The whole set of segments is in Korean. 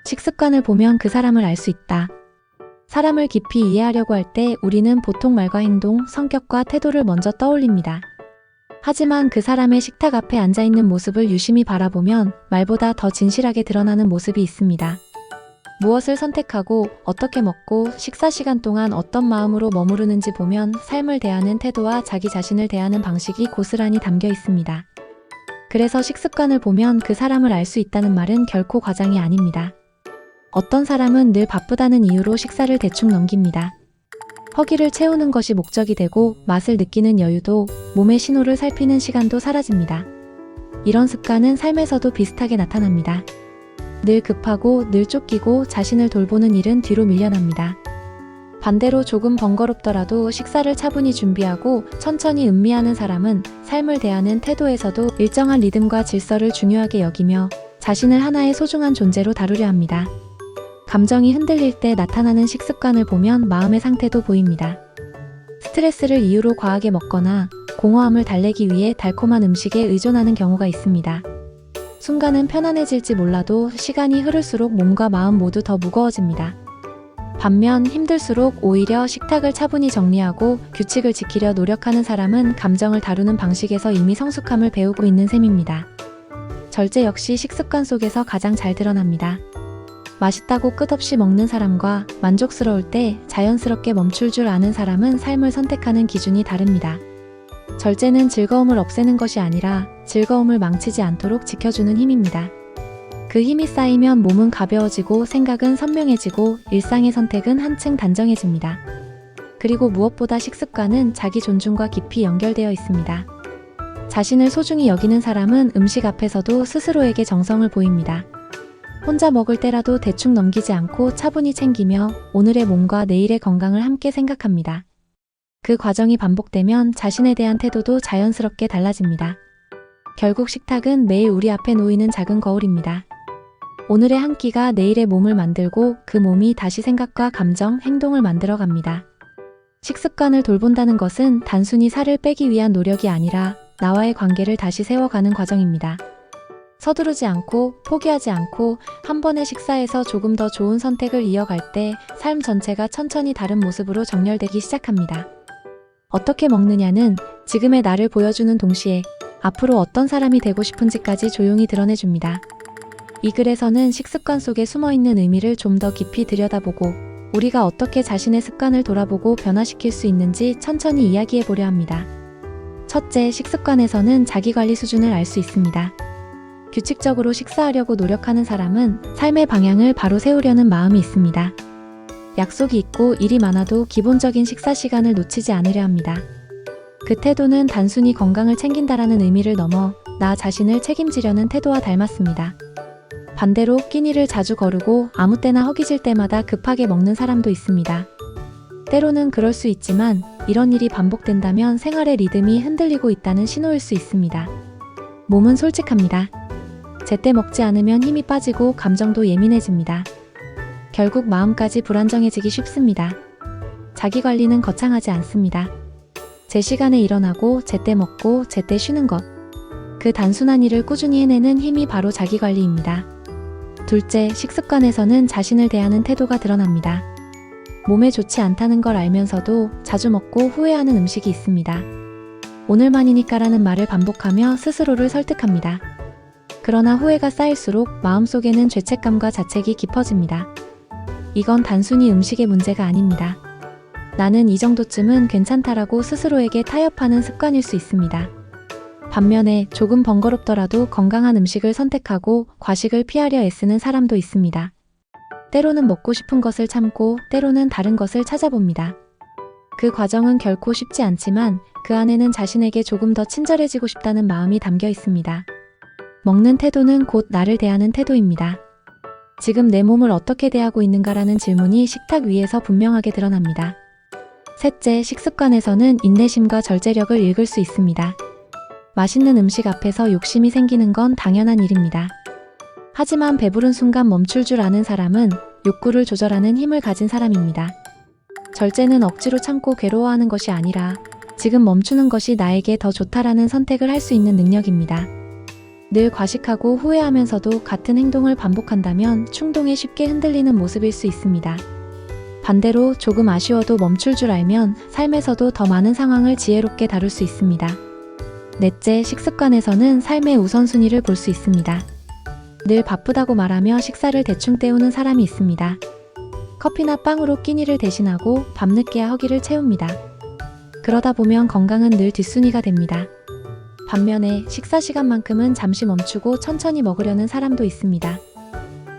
식습관을 보면 그 사람을 알 수 있다. 사람을 깊이 이해하려고 할 때 우리는 보통 말과 행동, 성격과 태도를 먼저 떠올립니다. 하지만 그 사람의 식탁 앞에 앉아있는 모습을 유심히 바라보면 말보다 더 진실하게 드러나는 모습이 있습니다. 무엇을 선택하고 어떻게 먹고 식사 시간 동안 어떤 마음으로 머무르는지 보면 삶을 대하는 태도와 자기 자신을 대하는 방식이 고스란히 담겨 있습니다. 그래서 식습관을 보면 그 사람을 알 수 있다는 말은 결코 과장이 아닙니다. 어떤 사람은 늘 바쁘다는 이유로 식사를 대충 넘깁니다. 허기를 채우는 것이 목적이 되고 맛을 느끼는 여유도, 몸의 신호를 살피는 시간도 사라집니다. 이런 습관은 삶에서도 비슷하게 나타납니다. 늘 급하고 늘 쫓기고 자신을 돌보는 일은 뒤로 밀려납니다. 반대로 조금 번거롭더라도 식사를 차분히 준비하고 천천히 음미하는 사람은 삶을 대하는 태도에서도 일정한 리듬과 질서를 중요하게 여기며 자신을 하나의 소중한 존재로 다루려 합니다. 감정이 흔들릴 때 나타나는 식습관을 보면 마음의 상태도 보입니다. 스트레스를 이유로 과하게 먹거나 공허함을 달래기 위해 달콤한 음식에 의존하는 경우가 있습니다. 순간은 편안해질지 몰라도 시간이 흐를수록 몸과 마음 모두 더 무거워집니다. 반면 힘들수록 오히려 식탁을 차분히 정리하고 규칙을 지키려 노력하는 사람은 감정을 다루는 방식에서 이미 성숙함을 배우고 있는 셈입니다. 절제 역시 식습관 속에서 가장 잘 드러납니다. 맛있다고 끝없이 먹는 사람과 만족스러울 때 자연스럽게 멈출 줄 아는 사람은 삶을 선택하는 기준이 다릅니다. 절제는 즐거움을 없애는 것이 아니라 즐거움을 망치지 않도록 지켜주는 힘입니다. 그 힘이 쌓이면 몸은 가벼워지고 생각은 선명해지고 일상의 선택은 한층 단정해집니다. 그리고 무엇보다 식습관은 자기 존중과 깊이 연결되어 있습니다. 자신을 소중히 여기는 사람은 음식 앞에서도 스스로에게 정성을 보입니다. 혼자 먹을 때라도 대충 넘기지 않고 차분히 챙기며 오늘의 몸과 내일의 건강을 함께 생각합니다. 그 과정이 반복되면 자신에 대한 태도도 자연스럽게 달라집니다. 결국 식탁은 매일 우리 앞에 놓이는 작은 거울입니다. 오늘의 한 끼가 내일의 몸을 만들고 그 몸이 다시 생각과 감정, 행동을 만들어갑니다. 식습관을 돌본다는 것은 단순히 살을 빼기 위한 노력이 아니라 나와의 관계를 다시 세워가는 과정입니다. 서두르지 않고 포기하지 않고 한 번의 식사에서 조금 더 좋은 선택을 이어갈 때 삶 전체가 천천히 다른 모습으로 정렬되기 시작합니다. 어떻게 먹느냐는 지금의 나를 보여주는 동시에 앞으로 어떤 사람이 되고 싶은지까지 조용히 드러내줍니다. 이 글에서는 식습관 속에 숨어있는 의미를 좀 더 깊이 들여다보고 우리가 어떻게 자신의 습관을 돌아보고 변화시킬 수 있는지 천천히 이야기해보려 합니다. 첫째, 식습관에서는 자기관리 수준을 알 수 있습니다. 규칙적으로 식사하려고 노력하는 사람은 삶의 방향을 바로 세우려는 마음이 있습니다. 약속이 있고 일이 많아도 기본적인 식사 시간을 놓치지 않으려 합니다. 그 태도는 단순히 건강을 챙긴다라는 의미를 넘어 나 자신을 책임지려는 태도와 닮았습니다. 반대로 끼니를 자주 거르고 아무 때나 허기질 때마다 급하게 먹는 사람도 있습니다. 때로는 그럴 수 있지만 이런 일이 반복된다면 생활의 리듬이 흔들리고 있다는 신호일 수 있습니다. 몸은 솔직합니다. 제때 먹지 않으면 힘이 빠지고 감정도 예민해집니다. 결국 마음까지 불안정해지기 쉽습니다. 자기 관리는 거창하지 않습니다. 제 시간에 일어나고 제때 먹고 제때 쉬는 것. 그 단순한 일을 꾸준히 해내는 힘이 바로 자기 관리입니다. 둘째, 식습관에서는 자신을 대하는 태도가 드러납니다. 몸에 좋지 않다는 걸 알면서도 자주 먹고 후회하는 음식이 있습니다. 오늘만이니까라는 말을 반복하며 스스로를 설득합니다. 그러나 후회가 쌓일수록 마음속에는 죄책감과 자책이 깊어집니다. 이건 단순히 음식의 문제가 아닙니다. 나는 이 정도쯤은 괜찮다라고 스스로에게 타협하는 습관일 수 있습니다. 반면에 조금 번거롭더라도 건강한 음식을 선택하고 과식을 피하려 애쓰는 사람도 있습니다. 때로는 먹고 싶은 것을 참고 때로는 다른 것을 찾아봅니다. 그 과정은 결코 쉽지 않지만 그 안에는 자신에게 조금 더 친절해지고 싶다는 마음이 담겨 있습니다. 먹는 태도는 곧 나를 대하는 태도입니다. 지금 내 몸을 어떻게 대하고 있는가라는 질문이 식탁 위에서 분명하게 드러납니다. 셋째, 식습관에서는 인내심과 절제력을 읽을 수 있습니다. 맛있는 음식 앞에서 욕심이 생기는 건 당연한 일입니다. 하지만 배부른 순간 멈출 줄 아는 사람은 욕구를 조절하는 힘을 가진 사람입니다. 절제는 억지로 참고 괴로워하는 것이 아니라 지금 멈추는 것이 나에게 더 좋다라는 선택을 할 수 있는 능력입니다. 늘 과식하고 후회하면서도 같은 행동을 반복한다면 충동에 쉽게 흔들리는 모습일 수 있습니다. 반대로 조금 아쉬워도 멈출 줄 알면 삶에서도 더 많은 상황을 지혜롭게 다룰 수 있습니다. 넷째, 식습관에서는 삶의 우선순위를 볼 수 있습니다. 늘 바쁘다고 말하며 식사를 대충 때우는 사람이 있습니다. 커피나 빵으로 끼니를 대신하고 밤늦게야 허기를 채웁니다. 그러다 보면 건강은 늘 뒷순위가 됩니다. 반면에 식사 시간만큼은 잠시 멈추고 천천히 먹으려는 사람도 있습니다.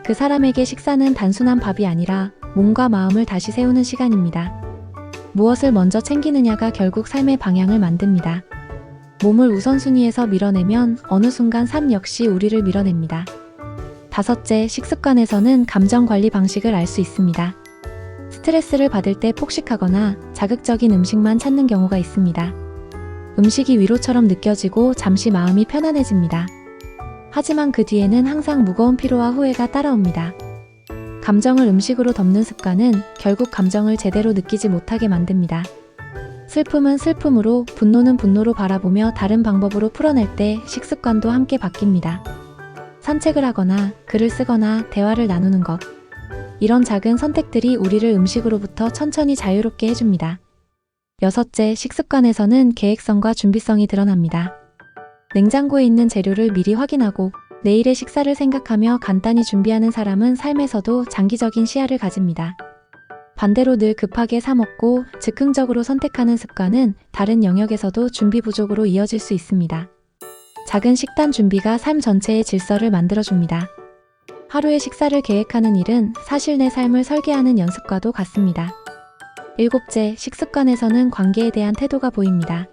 그 사람에게 식사는 단순한 밥이 아니라 몸과 마음을 다시 세우는 시간입니다. 무엇을 먼저 챙기느냐가 결국 삶의 방향을 만듭니다. 몸을 우선순위에서 밀어내면 어느 순간 삶 역시 우리를 밀어냅니다. 다섯째, 식습관에서는 감정 관리 방식을 알 수 있습니다. 스트레스를 받을 때 폭식하거나 자극적인 음식만 찾는 경우가 있습니다. 음식이 위로처럼 느껴지고 잠시 마음이 편안해집니다. 하지만 그 뒤에는 항상 무거운 피로와 후회가 따라옵니다. 감정을 음식으로 덮는 습관은 결국 감정을 제대로 느끼지 못하게 만듭니다. 슬픔은 슬픔으로, 분노는 분노로 바라보며 다른 방법으로 풀어낼 때 식습관도 함께 바뀝니다. 산책을 하거나 글을 쓰거나 대화를 나누는 것. 이런 작은 선택들이 우리를 음식으로부터 천천히 자유롭게 해줍니다. 여섯째, 식습관에서는 계획성과 준비성이 드러납니다. 냉장고에 있는 재료를 미리 확인하고 내일의 식사를 생각하며 간단히 준비하는 사람은 삶에서도 장기적인 시야를 가집니다. 반대로 늘 급하게 사 먹고 즉흥적으로 선택하는 습관은 다른 영역에서도 준비 부족으로 이어질 수 있습니다. 작은 식단 준비가 삶 전체의 질서를 만들어줍니다. 하루의 식사를 계획하는 일은 사실 내 삶을 설계하는 연습과도 같습니다. 일곱째, 식습관에서는 관계에 대한 태도가 보입니다.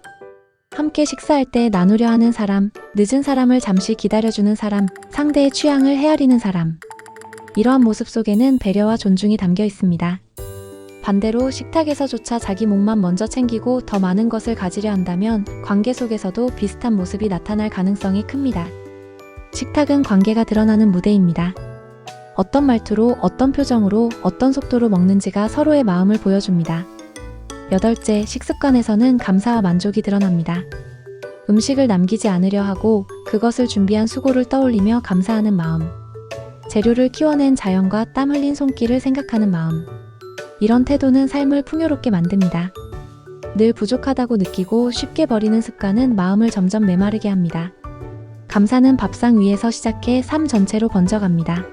함께 식사할 때 나누려 하는 사람, 늦은 사람을 잠시 기다려주는 사람, 상대의 취향을 헤아리는 사람. 이러한 모습 속에는 배려와 존중이 담겨 있습니다. 반대로 식탁에서조차 자기 몫만 먼저 챙기고 더 많은 것을 가지려 한다면 관계 속에서도 비슷한 모습이 나타날 가능성이 큽니다. 식탁은 관계가 드러나는 무대입니다. 어떤 말투로, 어떤 표정으로, 어떤 속도로 먹는지가 서로의 마음을 보여줍니다. 여덟째, 식습관에서는 감사와 만족이 드러납니다. 음식을 남기지 않으려 하고 그것을 준비한 수고를 떠올리며 감사하는 마음. 재료를 키워낸 자연과 땀 흘린 손길을 생각하는 마음. 이런 태도는 삶을 풍요롭게 만듭니다. 늘 부족하다고 느끼고 쉽게 버리는 습관은 마음을 점점 메마르게 합니다. 감사는 밥상 위에서 시작해 삶 전체로 번져갑니다.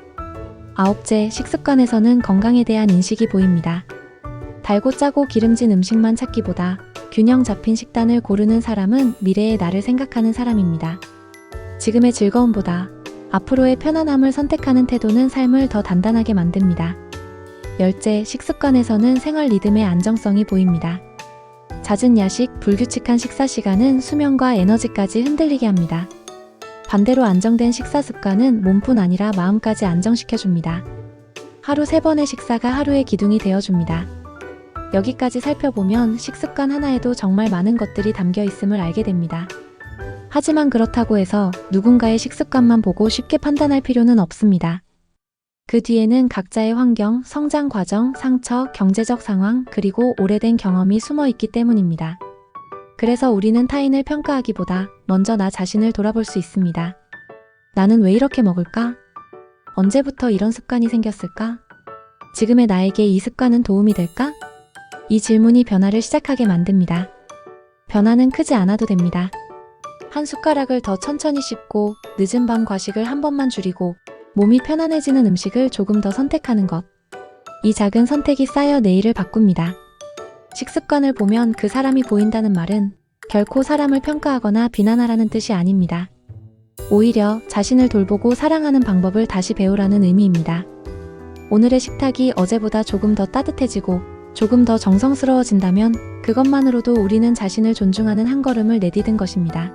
아홉째, 식습관에서는 건강에 대한 인식이 보입니다. 달고 짜고 기름진 음식만 찾기보다 균형 잡힌 식단을 고르는 사람은 미래의 나를 생각하는 사람입니다. 지금의 즐거움보다 앞으로의 편안함을 선택하는 태도는 삶을 더 단단하게 만듭니다. 열째, 식습관에서는 생활 리듬의 안정성이 보입니다. 잦은 야식, 불규칙한 식사 시간은 수면과 에너지까지 흔들리게 합니다. 반대로 안정된 식사 습관은 몸뿐 아니라 마음까지 안정시켜줍니다. 하루 3번의 식사가 하루의 기둥이 되어줍니다. 여기까지 살펴보면 식습관 하나에도 정말 많은 것들이 담겨 있음을 알게 됩니다. 하지만 그렇다고 해서 누군가의 식습관만 보고 쉽게 판단할 필요는 없습니다. 그 뒤에는 각자의 환경, 성장 과정, 상처, 경제적 상황, 그리고 오래된 경험이 숨어 있기 때문입니다. 그래서 우리는 타인을 평가하기보다 먼저 나 자신을 돌아볼 수 있습니다. 나는 왜 이렇게 먹을까? 언제부터 이런 습관이 생겼을까? 지금의 나에게 이 습관은 도움이 될까? 이 질문이 변화를 시작하게 만듭니다. 변화는 크지 않아도 됩니다. 한 숟가락을 더 천천히 씹고 늦은 밤 과식을 한 번만 줄이고 몸이 편안해지는 음식을 조금 더 선택하는 것. 이 작은 선택이 쌓여 내일을 바꿉니다. 식습관을 보면 그 사람이 보인다는 말은 결코 사람을 평가하거나 비난하라는 뜻이 아닙니다. 오히려 자신을 돌보고 사랑하는 방법을 다시 배우라는 의미입니다. 오늘의 식탁이 어제보다 조금 더 따뜻해지고 조금 더 정성스러워진다면 그것만으로도 우리는 자신을 존중하는 한 걸음을 내디딘 것입니다.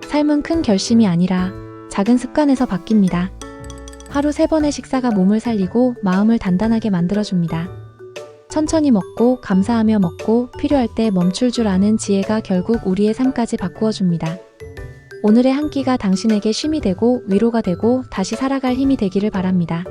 삶은 큰 결심이 아니라 작은 습관에서 바뀝니다. 하루 3번의 식사가 몸을 살리고 마음을 단단하게 만들어줍니다. 천천히 먹고 감사하며 먹고 필요할 때 멈출 줄 아는 지혜가 결국 우리의 삶까지 바꾸어줍니다. 오늘의 한 끼가 당신에게 쉼이 되고 위로가 되고 다시 살아갈 힘이 되기를 바랍니다.